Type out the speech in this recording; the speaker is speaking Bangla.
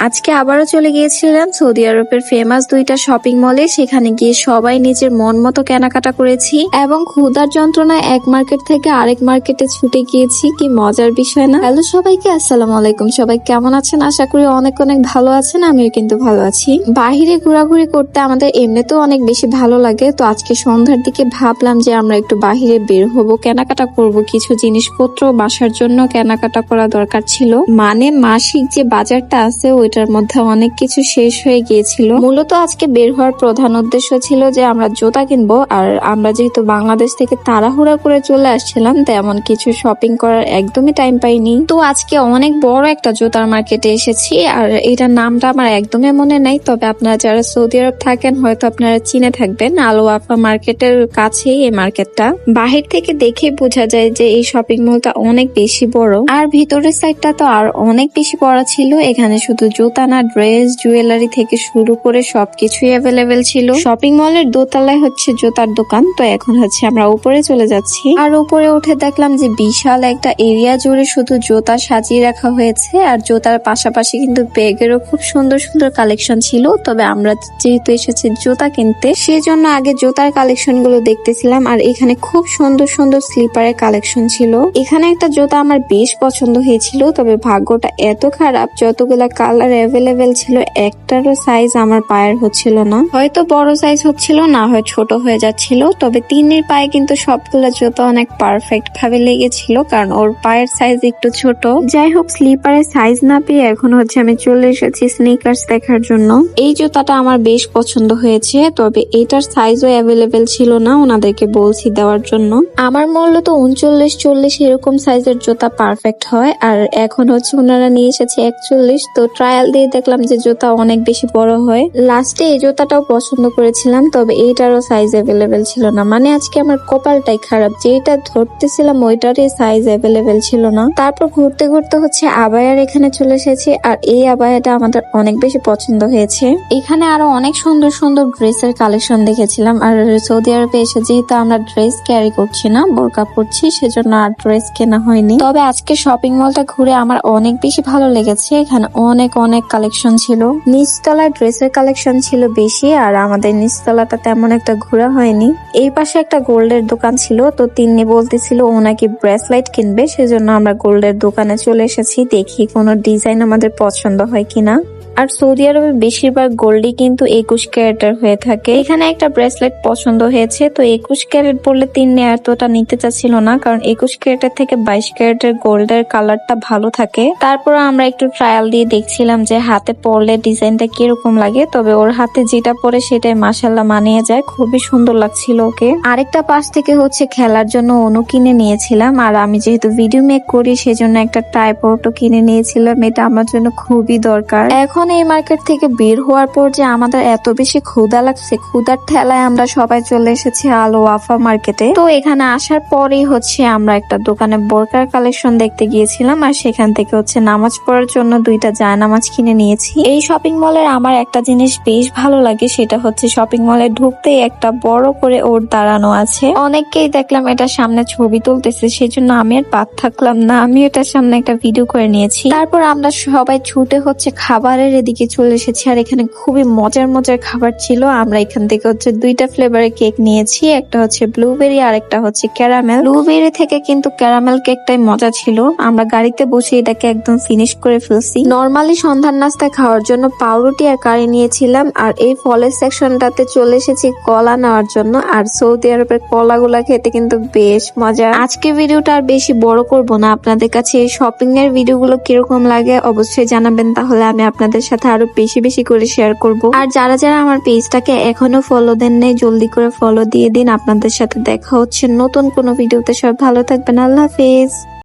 আজকে আবারও চলে গিয়েছিলাম সৌদি আরবের ফেমাস দুইটা শপিং মলে। সেখানে গিয়ে সবাই নিজের মন মতো কেনাকাটা করেছি এবং ক্ষুধার যন্ত্রণায় এক মার্কেট থেকে আরেক মার্কেটে ছুটে গিয়েছি। কি মজার বিষয় না? হ্যালো সবাইকে, আসসালামু আলাইকুম। সবাই কেমন আছেন? আশা করি অনেক অনেক ভালো আছেন। আমিও কিন্তু ভালো আছি। বাহিরে ঘোরাঘুরি করতে আমাদের এমনিতেও অনেক বেশি ভালো লাগে। তো আজকে সন্ধ্যার দিকে ভাবলাম যে আমরা একটু বাহিরে বের হব, কেনাকাটা করব, কিছু জিনিসপত্র বাসার জন্য কেনাকাটা করা দরকার ছিল। মানে মাসিক যে বাজারটা আছে ওইটার মধ্যে অনেক কিছু শেষ হয়ে গিয়েছিল। মূলত আজকে বের হওয়ার প্রধান উদ্দেশ্য ছিল যে আমরা জুতা কিনবো, আর আমরা যেহেতু বাংলাদেশ থেকে তাড়াহুড়া করে চলে আসছিলাম তেমন কিছু শপিং করার একদমই টাইম পাইনি। তো আজকে অনেক বড় একটা জুতার মার্কেটে এসেছি, আর এটার নামটা আমার একদমই মনে নাই। তবে আপনারা যারা সৌদি আরব থাকেন হয়তো আপনারা চিনে থাকবেন, আল ওয়াফা মার্কেটের কাছেই এই মার্কেটটা। বাহির থেকে দেখে বোঝা যায় যে এই শপিং মলটা অনেক বেশি বড়, আর ভিতরের সাইডটা তো আর অনেক বেশি বড় ছিল। এখানে শুধু জুতা না, ড্রেস, জুয়েলারি থেকে শুরু করে সবকিছুই অ্যাভেলেবেল ছিল। শপিং মলের দোতলায় হচ্ছে জুতার দোকান। তো এখন হচ্ছে আমরা উপরে চলে যাচ্ছি, আর উপরে উঠে দেখলাম যে বিশাল একটা এরিয়া জুড়ে শুধু জুতা সাজিয়ে রাখা হয়েছে, আর জুতার পাশাপাশি কিন্তু ব্যাগেরও খুব সুন্দর সুন্দর কালেকশন ছিল। তবে আমরা যেহেতু এসেছি জুতা কিনতে, সেজন্য আগে জুতার কালেকশন গুলো দেখতেছিলাম। আর এখানে খুব সুন্দর সুন্দর স্লিপারের কালেকশন ছিল। এখানে একটা জুতা আমার বেশ পছন্দ হয়েছিল, তবে ভাগ্যটা এত খারাপ, যতগুলা কালার অ্যাভেলেবেল ছিল একটারও সাইজ আমার পায়ের হচ্ছিল না। হয়তো বড় সাইজ হচ্ছিল, না হয় ছোট হয়ে যাচ্ছিল। তবে তিন্নির পায়ে কিন্তু সবগুলা জুতা অনেক পারফেক্ট ভাবে লেগেছিল, কারণ ওর পায়ের সাইজ একটু ছোট। যাই হোক, স্লিপারের সাইজ না পেয়ে এখন হচ্ছে আমি চলে এসেছি স্নিকার্স দেখার জন্য। এই জুতাটা আমার বেশ পছন্দ হয়েছে, তবে এটার সাইজও অ্যাভেলেবেল ছিল না, ওনাদেরকে বলছি দেওয়ার জন্য। আমার মূলত 39-40 এরকম সাইজের জুতা পারফেক্ট হয়, আর এখন হচ্ছে ওনারা নিয়ে এসেছে 41। তো ট্রায়াল দিয়ে দেখলাম যে জুতা অনেক বেশি বড় হয়। লাস্টে এই জুতাটাও পছন্দ করেছিলাম, তবে এইটারও সাইজ অ্যাভেলেবেল ছিল না। মানে আজকে আমার কপালটাই খারাপ, যেটা ধরতেছিলাম ওইটারই সাইজ অ্যাভেলেবেল ছিল না। তারপর ঘুরতে ঘুরতে হচ্ছে আবায়ার এখানে চলে এসেছি, আর এই আবায়াটা আমাদের অনেক বেশি পছন্দ হয়েছে। এখানে আরো অনেক সুন্দর সুন্দর ড্রেসের কালেকশন দেখেছিলাম। আর সৌদি আরবে এসে যেহেতু আমরা ড্রেস ক্যারি করছি না, বোরকা পরছি, সেজন্য আর ড্রেস কেনা হয়নি। তবে আজকে শপিং মলটা ঘুরে আমার অনেক বেশি ভালো লেগেছে। এখানে অনেক অনেক কালেকশন ছিল। নিচতলায় ড্রেসের কালেকশন ছিল বেশি, আর আমাদের নিচতলাটা তেমন একটা ঘোরা হয়নি। এই পাশে একটা গোল্ডের দোকান ছিল, তো তিনি বলতেছিল ও নাকি ব্রেসলাইট কিনবে, সেজন্য আমরা গোল্ডের দোকানে চলে এসেছি। দেখি কোনো ডিজাইন আমাদের পছন্দ হয় কিনা। আর সৌদি আরবে বেশিরভাগ গোল্ডই কিন্তু 21 ক্যারেটের হয়ে থাকে। এখানে একটা ব্রেসলেট পছন্দ হয়েছে, তো 21 ক্যারেট বললে তিনি এতটা নিতে চাচ্ছিল না, কারণ 21 ক্যারেটের থেকে 22 ক্যারেটের গোল্ডের কালারটা ভালো থাকে। তারপর আমরা একটু ট্রায়াল দিয়ে দেখছিলাম যে হাতে পরলে ডিজাইনটা কিরকম লাগে। তবে ওর হাতে যেটা পরে সেটাই মাশাআল্লাহ মানিয়ে যায়, খুবই সুন্দর লাগছিল ওকে। আরেকটা পাশ থেকে হচ্ছে খেলার জন্য অনু কিনে নিয়েছিলাম, আর আমি যেহেতু ভিডিও মেক করি সেজন্য একটা ট্রাইপডও কিনে নিয়েছিলাম। এটা আমার জন্য খুবই দরকার। এখন এই মার্কেট থেকে বের হওয়ার পর যে আমাদের এত বেশি ক্ষুধা লাগছে, ক্ষুধার ঠেলায় আমরা সবাই চলে এসেছি আল ওয়াফা মার্কেটে। তো এখানে আসার পরেই হচ্ছে আমরা একটা দোকানে বোরকার কালেকশন দেখতে গিয়েছিলাম, আর সেখান থেকে হচ্ছে নামাজ পড়ার জন্য দুইটা জায়নামাজ কিনে নিয়েছি। এই শপিং মলের আমার একটা জিনিস বেশ ভালো লাগে, সেটা হচ্ছে শপিং মলে ঢুকতেই একটা বড় করে ওট দাঁড়ানো আছে। অনেককেই দেখলাম এটার সামনে ছবি তুলতেছে, সেজন্য আমি আর বাদ থাকলাম না, আমি এটার সামনে একটা ভিডিও করে নিয়েছি। তারপর আমরা সবাই ছুটে হচ্ছে খাবারের এদিকে চলে এসেছি, আর এখানে খুবই মজার মজার খাবার ছিল। আমরা এখান থেকে হচ্ছে দুইটা ফ্লেভারের কেক নিয়েছি, একটা হচ্ছে ব্লুবেরি আর একটা হচ্ছে ক্যারামেল। ব্লুবেরি থেকে কিন্তু ক্যারামেল কেকটাই মজা ছিল। আমরা গাড়িতে বসে এটাকে একদম ফিনিশ করে ফেলছি। নর্মালি সন্ধ্যার নাস্তায় খাওয়ার জন্য পাউরুটি আর কারি নিয়েছিলাম, আর এই ফলের সেকশনটাতে চলে এসেছি কলা নেওয়ার জন্য। আর সৌদি আরবের কলাগুলা খেতে কিন্তু বেশ মজা। আজকে ভিডিওটা আর বেশি বড় করব না, আপনাদের কাছে এই শপিং এর ভিডিওগুলো কিরকম লাগে অবশ্যই জানাবেন, তাহলে আমি আপনাদের সাথে আরো বেশি বেশি করে শেয়ার করব। আর যারা যারা আমার পেজটাকে এখনো ফলো দেন নাই, জলদি করে ফলো দিয়ে দিন। আপনাদের সাথে দেখা হচ্ছে নতুন কোনো ভিডিওতে। সব ভালো থাকবেন, আল্লাহ হাফেজ।